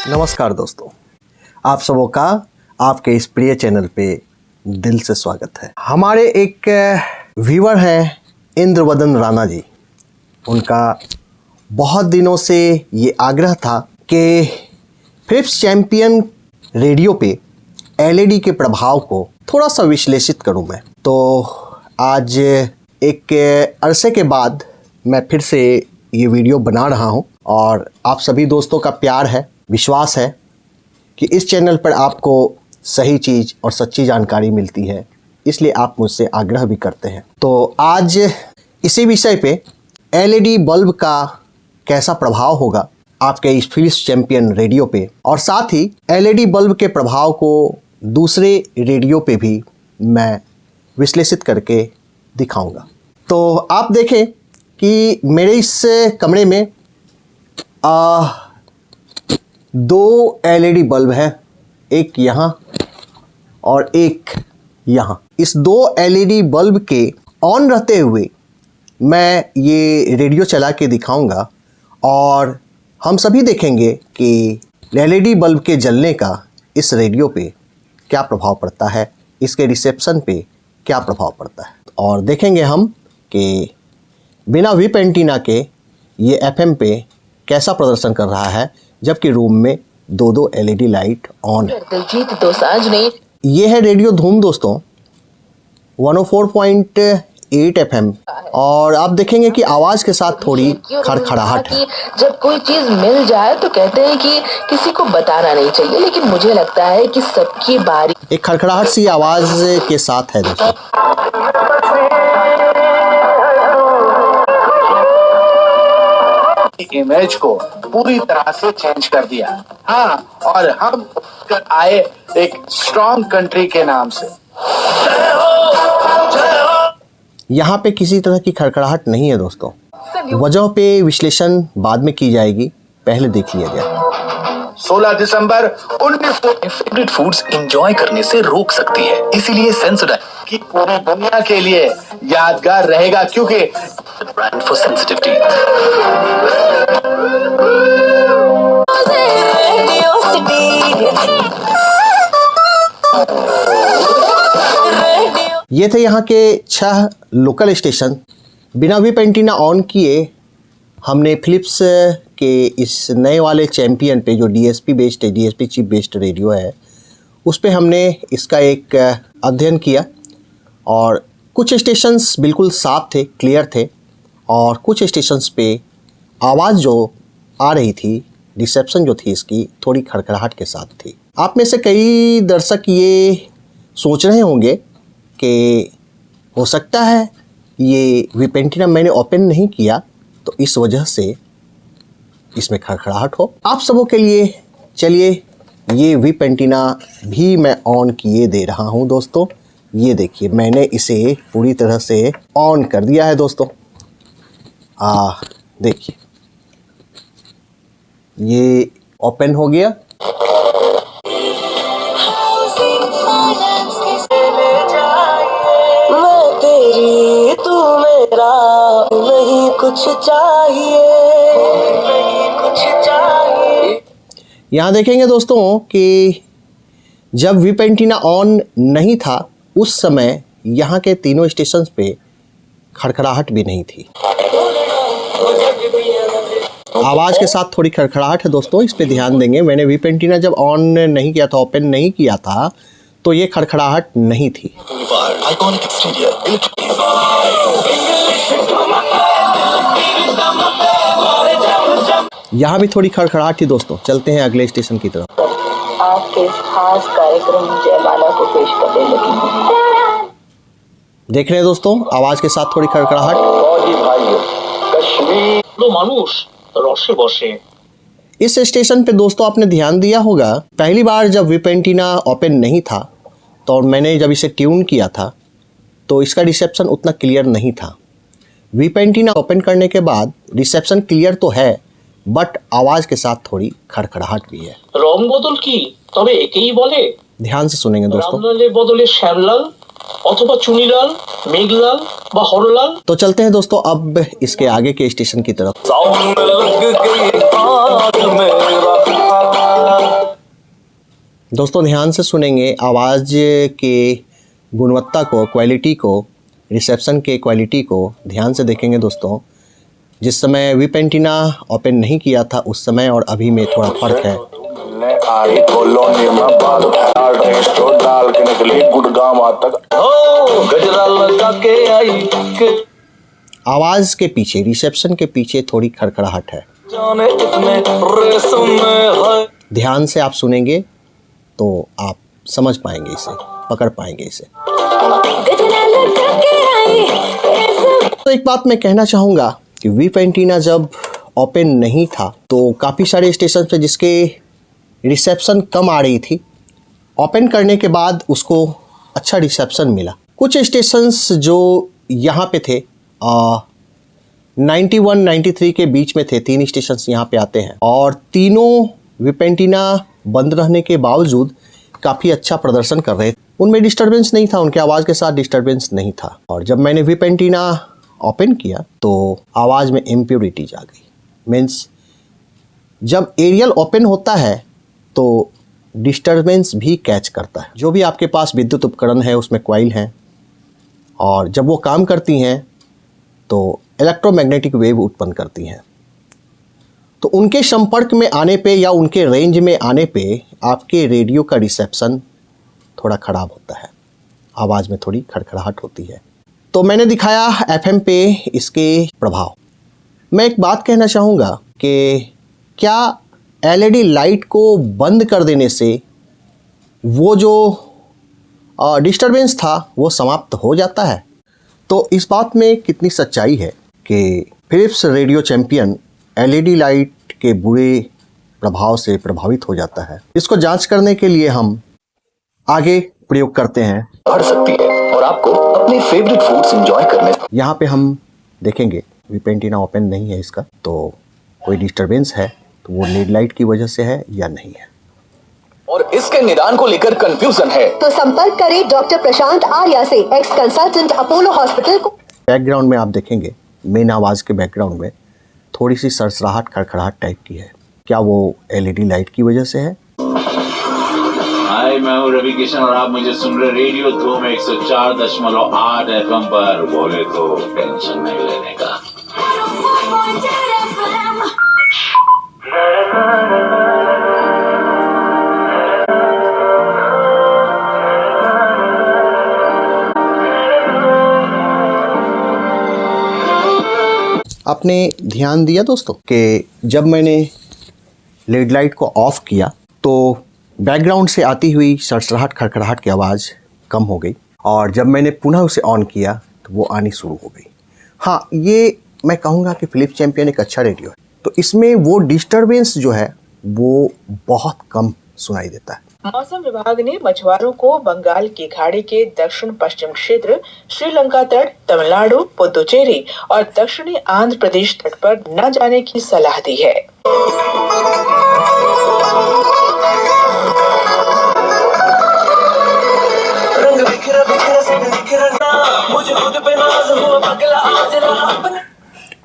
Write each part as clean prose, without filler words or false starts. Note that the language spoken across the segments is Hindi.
नमस्कार दोस्तों, आप सबों का आपके इस प्रिय चैनल पे दिल से स्वागत है। हमारे एक व्यूअर हैं इंद्रवदन राणा जी। उनका बहुत दिनों से ये आग्रह था कि फिलिप्स चैंपियन रेडियो पे एलईडी के प्रभाव को थोड़ा सा विश्लेषित करूं मैं। तो आज एक अरसे के बाद मैं फिर से ये वीडियो बना रहा हूं और आप सभी दोस्तों का प्यार है, विश्वास है कि इस चैनल पर आपको सही चीज़ और सच्ची जानकारी मिलती है, इसलिए आप मुझसे आग्रह भी करते हैं। तो आज इसी विषय पे एलईडी बल्ब का कैसा प्रभाव होगा आपके इस फिलिप्स चैंपियन रेडियो पे, और साथ ही एलईडी बल्ब के प्रभाव को दूसरे रेडियो पे भी मैं विश्लेषित करके दिखाऊंगा। तो आप देखें कि मेरे इस कमरे में 2 एलईडी बल्ब हैं, एक यहाँ और एक यहाँ। इस 2 एलईडी बल्ब के ऑन रहते हुए मैं ये रेडियो चला के दिखाऊंगा और हम सभी देखेंगे कि एलईडी बल्ब के जलने का इस रेडियो पे क्या प्रभाव पड़ता है, इसके रिसेप्शन पे क्या प्रभाव पड़ता है, और देखेंगे हम कि बिना विप एंटीना के ये एफएम पे कैसा प्रदर्शन कर रहा है, जबकि रूम में 2 एलईडी लाइट ऑन है। दिलजीत दोसांझ ने ये है रेडियो धूम दोस्तों, 104.8 एफएम, और आप देखेंगे कि आवाज के साथ थोड़ी खड़खड़ाहट है। जब कोई चीज मिल जाए तो कहते हैं कि किसी को बताना नहीं चाहिए, लेकिन मुझे लगता है कि सबकी बारी एक खड़खड़ाहट सी आवाज के साथ है दोस्तों। इमेज को पूरी तरह से चेंज कर दिया। हाँ, और हम कर आए एक स्ट्रॉन्ग कंट्री के नाम से। यहाँ पे किसी तरह की खड़खड़ाहट नहीं है दोस्तों। वजह पे विश्लेषण बाद में की जाएगी, पहले देख लिया जाए। 16 दिसंबर 19 फेवरेट फूड्स एंजॉय करने से रोक सकती है, इसीलिए सेंसोडाइन की पूरी दुनिया के लिए यादगार रहेगा, क्योंकि ब्रांड फॉर सेंसिटिव टीथ। ये थे यहाँ के 6 लोकल स्टेशन। बिना विप एंटीना ऑन किए हमने फिलिप्स के इस नए वाले चैंपियन पे, जो डीएसपी बेस्ड है, डीएसपी चिप बेस्ड रेडियो है, उस पे हमने इसका एक अध्ययन किया और कुछ स्टेशंस बिल्कुल साफ थे, क्लियर थे, और कुछ स्टेशंस पे आवाज़ जो आ रही थी, रिसेप्शन जो थी इसकी थोड़ी खड़खड़ाहट के साथ थी। आप में से कई दर्शक ये सोच रहे होंगे कि हो सकता है ये विप एंटीना मैंने ओपन नहीं किया तो इस वजह से इसमें खड़खड़ाहट हो। आप सबों के लिए चलिए ये विप एंटीना भी मैं ऑन किए दे रहा हूं दोस्तों। ये देखिए, मैंने इसे पूरी तरह से ऑन कर दिया है दोस्तों। देखिए ये ओपन हो गया। मैं तेरी, तू मेरा, नहीं कुछ चाहिए, नहीं कुछ चाहिए। यहाँ देखेंगे दोस्तों कि जब विप एंटीना ऑन नहीं था उस समय यहाँ के तीनों स्टेशंस पे खड़खड़ाहट भी नहीं थी। आवाज़ के साथ थोड़ी खड़खड़ाहट है दोस्तों, इस पे ध्यान देंगे। मैंने विप एंटीना जब ऑन नहीं किया था, ओपन नहीं किया था, तो ये खड़खड़ाहट नहीं थी। यहाँ भी थोड़ी खड़खड़ाहट थी दोस्तों। चलते हैं अगले स्टेशन की तरफ। आपके इस खास कार्यक्रम जयमाला को पेश करने लगी। देख रहे हैं दोस्तों, आवाज़ के साथ थोड़ी खड़खड़ाहट। रसे बसे। इस स्टेशन पे दोस्तों आपने ध्यान दिया होगा, पहली बार जब विप एंटीना ओपन नहीं था तो मैंने जब इसे ट्यून किया था तो इसका रिसेप्शन उतना क्लियर नहीं था। विप एंटीना ओपन करने के बाद रिसेप्शन क्लियर तो है, बट आवाज़ के साथ थोड़ी खड़खड़ाहट भी है। रंग बदल की तबे एकेई बोले। ध्यान से सुनेंगे दोस्तों। रामलालेर बदले श्यामलाल अथवा चुनीलाल, मेघलाल व हरलाल। तो चलते हैं दोस्तों अब इसके आगे के स्टेशन की तरफ। दोस्तों ध्यान से सुनेंगे, आवाज़ के गुणवत्ता को, क्वालिटी को, रिसेप्शन के क्वालिटी को ध्यान से देखेंगे दोस्तों। जिस समय विप एंटीना ओपन नहीं किया था उस समय और अभी में थोड़ा फ़र्क है। आवाज़ के पीछे, रिसेप्शन के पीछे थोड़ी खड़खड़ाहट है। ध्यान से आप सुनेंगे तो आप समझ पाएंगे इसे, पकड़ पाएंगे इसे। तो एक बात मैं कहना चाहूँगा कि विप एंटीना जब ओपन नहीं था तो काफ़ी सारे स्टेशन पे जिसके रिसेप्शन कम आ रही थी, ओपन करने के बाद उसको अच्छा रिसेप्शन मिला। कुछ स्टेशंस जो यहाँ पे थे 91-93 के बीच में थे, 3 स्टेशंस यहाँ पे आते हैं और तीनों विप एंटीना बंद रहने के बावजूद काफ़ी अच्छा प्रदर्शन कर रहे थे। उनमें डिस्टरबेंस नहीं था, उनके आवाज़ के साथ डिस्टरबेंस नहीं था। और जब मैंने विप एंटीना ओपन किया तो आवाज़ में इम्प्योरिटीज आ गई। मीन्स जब एरियल ओपन होता है तो डिस्टरबेंस भी कैच करता है। जो भी आपके पास विद्युत उपकरण है उसमें कॉइल हैं और जब वो काम करती हैं तो इलेक्ट्रोमैग्नेटिक वेव उत्पन्न करती हैं। तो उनके संपर्क में आने पे या उनके रेंज में आने पे आपके रेडियो का रिसेप्शन थोड़ा ख़राब होता है, आवाज़ में थोड़ी खड़खड़ाहट होती है। तो मैंने दिखाया एफएम पे इसके प्रभाव। मैं एक बात कहना चाहूँगा कि क्या एलईडी लाइट को बंद कर देने से वो जो डिस्टरबेंस था वो समाप्त हो जाता है? तो इस बात में कितनी सच्चाई है कि Philips radio champion LED light के बुरे प्रभाव से प्रभावित हो जाता है? इसको जांच करने के लिए हम आगे प्रयोग करते हैं। बढ़ सकती है और आपको अपने फेवरेट फूड्स एंजॉय करने। यहाँ पे हम देखेंगे विप एंटीना ओपन नहीं है इसका, तो कोई डिस्टरबेंस है तो वो लीड लाइट की वजह से है या नहीं है, और इसके निदान को लेकर कंफ्यूजन है तो संपर्क करें डॉक्टर प्रशांत आर्या से, एक्स कंसल्टेंट, अपोलो हॉस्पिटल को। बैकग्राउंड में आप देखेंगे, मेन आवाज़ के बैकग्राउंड में थोड़ी सी सरसराहट, खड़खड़ाहट टाइप की है। क्या वो एलईडी लाइट की वजह से है? हाय, मैं हूँ रवि किशन और आप मुझे सुन रहे रेडियो धूम 104.8 एफएम पर। बोले तो टेंशन नहीं लेने का। आपने ध्यान दिया दोस्तों कि जब मैंने लीड लाइट को ऑफ किया तो बैकग्राउंड से आती हुई सरसराहट, खड़खड़ाहट की आवाज़ कम हो गई और जब मैंने पुनः उसे ऑन किया तो वो आनी शुरू हो गई। हाँ, ये मैं कहूँगा कि फिलिप्स चैंपियन एक अच्छा रेडियो है, तो इसमें वो डिस्टरबेंस जो है वो बहुत कम सुनाई देता है। मौसम विभाग ने मछुआरों को बंगाल की खाड़ी के दक्षिण पश्चिम क्षेत्र, श्रीलंका तट, तमिलनाडु, पुदुचेरी और दक्षिणी आंध्र प्रदेश तट पर न जाने की सलाह दी है।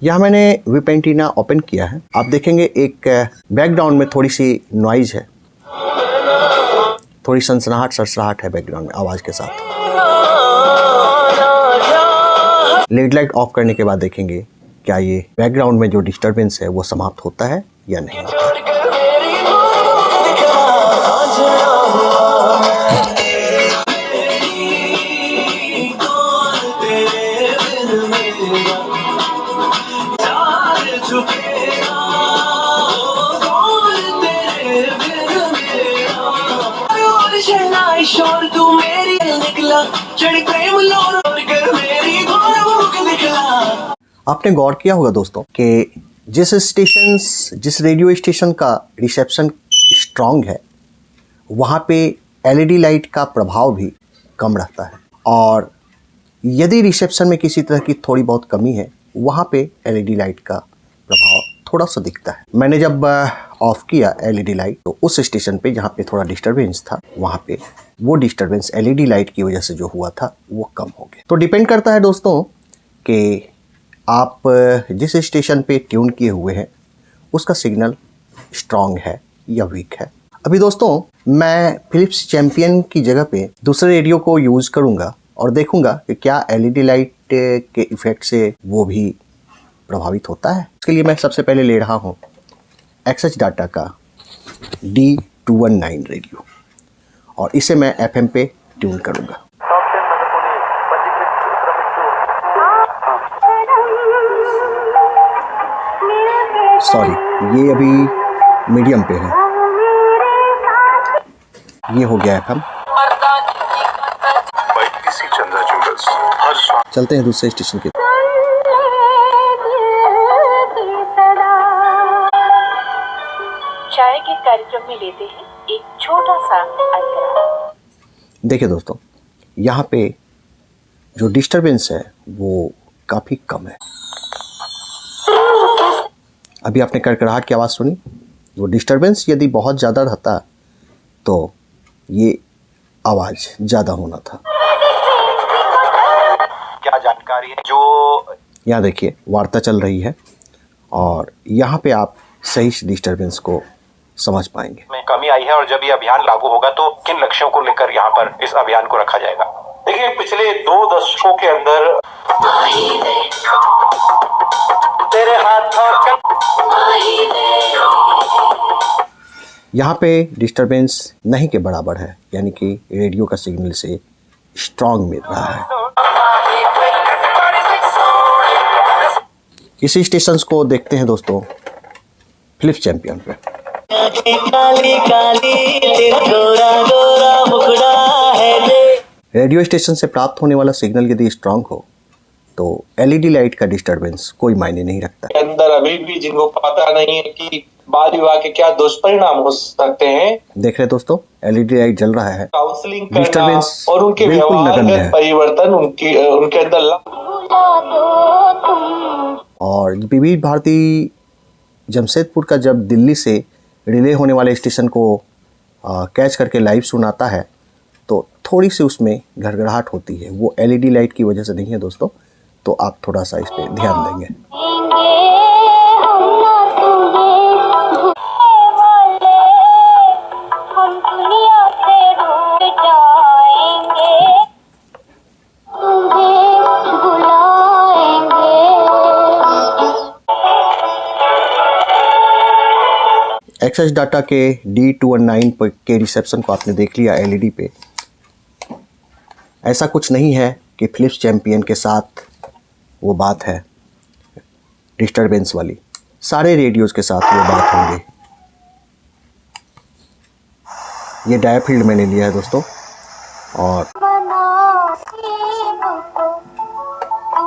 यहाँ मैंने विप एंटीना ओपन किया है, आप देखेंगे एक बैकग्राउंड में थोड़ी सी नॉइज है, थोड़ी सनसनाहट, सरसराहट है बैकग्राउंड में आवाज़ के साथ। लीड लाइट ऑफ करने के बाद देखेंगे क्या ये बैकग्राउंड में जो डिस्टरबेंस है वो समाप्त होता है या नहीं होता है। आपने गौर किया होगा दोस्तों कि जिस रेडियो स्टेशन का रिसेप्शन स्ट्रॉन्ग है वहाँ पे एलईडी लाइट का प्रभाव भी कम रहता है, और यदि रिसेप्शन में किसी तरह की थोड़ी बहुत कमी है वहाँ पे एलईडी लाइट का प्रभाव थोड़ा सा दिखता है। मैंने जब ऑफ किया एलईडी लाइट तो उस स्टेशन पे जहाँ पे थोड़ा डिस्टरबेंस था वहाँ पे वो डिस्टरबेंस एलईडी लाइट की वजह से जो हुआ था वो कम हो गया। तो डिपेंड करता है दोस्तों कि आप जिस स्टेशन पे ट्यून किए हुए हैं उसका सिग्नल स्ट्रॉन्ग है या वीक है। अभी दोस्तों मैं फिलिप्स चैंपियन की जगह पे दूसरे रेडियो को यूज़ करूँगा और देखूँगा कि क्या एलईडी लाइट के इफ़ेक्ट से वो भी प्रभावित होता है। इसके लिए मैं सबसे पहले ले रहा हूँ एक्सएच डाटा का D219 रेडियो और इसे मैं FM पे ट्यून करूँगा। सॉरी, ये अभी मीडियम पे है। ये हो गया FM। चलते हैं दूसरे स्टेशन की। चाय के कार्यक्रम में लेते हैं एक छोटा सा अंतराल। देखिए दोस्तों, यहाँ पे जो डिस्टरबेंस है वो काफ़ी कम है। अभी आपने कड़कड़ाहट की आवाज़ सुनी। वो डिस्टरबेंस यदि बहुत ज़्यादा रहता तो ये आवाज़ ज़्यादा होना था। क्या जानकारी है जो यहाँ देखिए वार्ता चल रही है और यहाँ पे आप सही डिस्टरबेंस को समझ पाएंगे। में कमी आई है और जब ये अभियान लागू होगा तो किन लक्ष्यों को लेकर यहाँ पर इस अभियान को रखा जाएगा। देखिए, पिछले 2 दशकों के अंदर तेरे हाथों यहाँ पे डिस्टरबेंस नहीं के बराबर है, यानी कि रेडियो का सिग्नल से स्ट्रॉन्ग मिल रहा है। इसी स्टेशंस को देखते हैं दोस्तों फिलिप्स चैंपियन पे। रेडियो स्टेशन से प्राप्त होने वाला सिग्नल यदि स्ट्रॉन्ग हो तो एलईडी लाइट का डिस्टर्बेंस कोई मायने नहीं रखता। अंदर अभी भी जिनको पता नहीं है कि बाल विवाह के क्या दुष्परिणाम हो सकते हैं। देख रहे दोस्तों, एलईडी लाइट जल रहा है, काउंसलिंग डिस्टर्बेंस और उनके बिल्कुल नगण्य है। व्यवहार परिवर्तन उनके अंदर और विविध भारती जमशेदपुर का जब दिल्ली से रिले होने वाले स्टेशन को कैच करके लाइव सुनाता है तो थोड़ी सी उसमें घड़घड़ाहट होती है। वो एलईडी लाइट की वजह से नहीं है दोस्तों, तो आप थोड़ा सा इस पे ध्यान देंगे। एक्सएच डाटा के D219 के रिसेप्शन को आपने देख लिया एलईडी पे। ऐसा कुछ नहीं है कि फिलिप्स चैंपियन के साथ वो बात है डिस्टरबेंस वाली, सारे रेडियोज के साथ वो बात होंगे। ये डायफील्ड मैंने लिया है दोस्तों और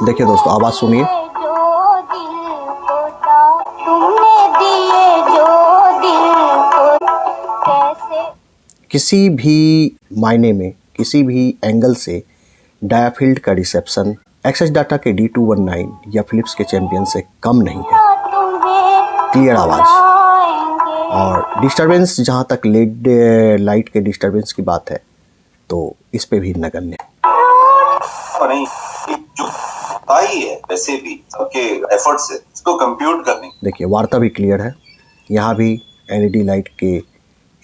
देखिए दोस्तों, आवाज़ सुनिए। किसी भी मायने में, किसी भी एंगल से डायफील्ड का रिसेप्शन एक्सएच डाटा के D219 या फिलिप्स के चैंपियन से कम नहीं है। क्लियर आवाज़ और डिस्टरबेंस, जहाँ तक लेड लाइट के डिस्टरबेंस की बात है तो इस पे भी नगण्य है। नहीं, जो आई है वैसे भी सबके एफर्ट से इसको कंप्यूट करने। देखिए वार्ता भी क्लियर है, यहाँ भी एलईडी लाइट के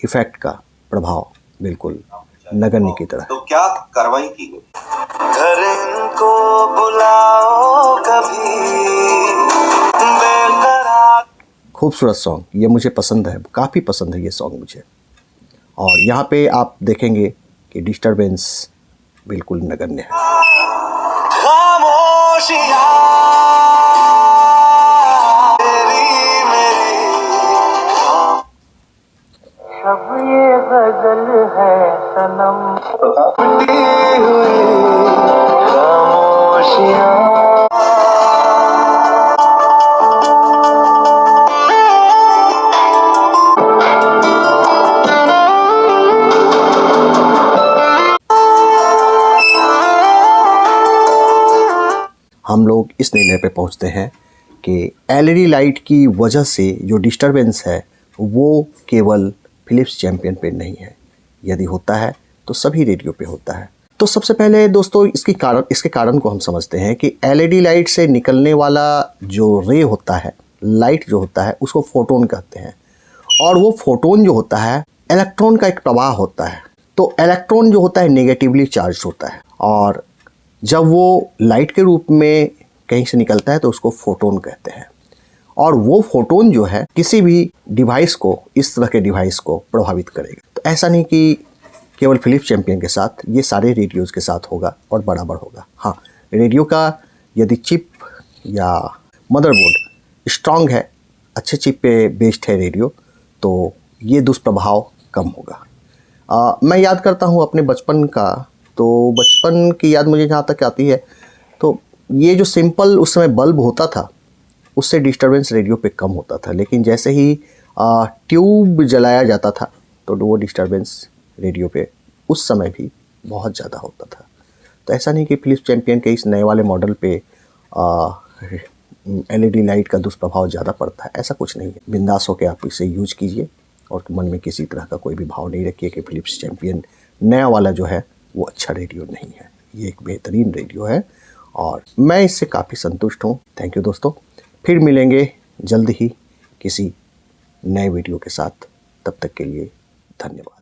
इफेक्ट का प्रभाव बिल्कुल नगण्य की तरह। तो क्या कार्रवाई की गई? घर इनको बुलाओ कभी बेकरार। खूबसूरत सॉन्ग, ये मुझे पसंद है, काफ़ी पसंद है ये सॉन्ग मुझे। और यहाँ पे आप देखेंगे कि डिस्टरबेंस बिल्कुल नगण्य है। अब ये गजल है सनम टूटी हुई खामोशियाँ। हम लोग इस निर्णय पे पहुंचते हैं कि एलईडी लाइट की वजह से जो डिस्टरबेंस है वो केवल फिलिप्स चैंपियन पे नहीं है, यदि होता है तो सभी रेडियो पे होता है। तो सबसे पहले दोस्तों इसके कारण को हम समझते हैं कि एलईडी लाइट से निकलने वाला जो रे होता है, लाइट जो होता है, उसको फोटोन कहते हैं। और वो फोटोन जो होता है इलेक्ट्रॉन का एक प्रवाह होता है। तो इलेक्ट्रॉन जो होता है नेगेटिवली चार्ज होता है, और जब वो लाइट के रूप में कहीं से निकलता है तो उसको फोटोन कहते हैं। और वो फोटोन जो है किसी भी डिवाइस को, इस तरह के डिवाइस को प्रभावित करेगा। तो ऐसा नहीं कि केवल फिलिप्स चैंपियन के साथ, ये सारे रेडियोज़ के साथ होगा और बराबर होगा। हाँ, रेडियो का यदि चिप या मदरबोर्ड स्ट्रांग है, अच्छे चिप पे बेस्ड है रेडियो, तो ये दुष्प्रभाव कम होगा। मैं याद करता हूँ अपने बचपन का, तो बचपन की याद मुझे जहाँ तक आती है, तो ये जो सिंपल उस समय बल्ब होता था, उससे डिस्टरबेंस रेडियो पे कम होता था। लेकिन जैसे ही ट्यूब जलाया जाता था तो वो डिस्टरबेंस रेडियो पे उस समय भी बहुत ज़्यादा होता था। तो ऐसा नहीं कि फिलिप्स चैंपियन के इस नए वाले मॉडल पे LED लाइट का दुष्प्रभाव ज़्यादा पड़ता है, ऐसा कुछ नहीं है। बिंदास होकर आप इसे यूज कीजिए और मन में किसी तरह का कोई भी भाव नहीं रखिए कि फिलिप्स चैंपियन नया वाला जो है वो अच्छा रेडियो नहीं है। ये एक बेहतरीन रेडियो है और मैं इससे काफ़ी संतुष्ट हूँ। थैंक यू दोस्तों, फिर मिलेंगे जल्द ही किसी नए वीडियो के साथ। तब तक के लिए धन्यवाद।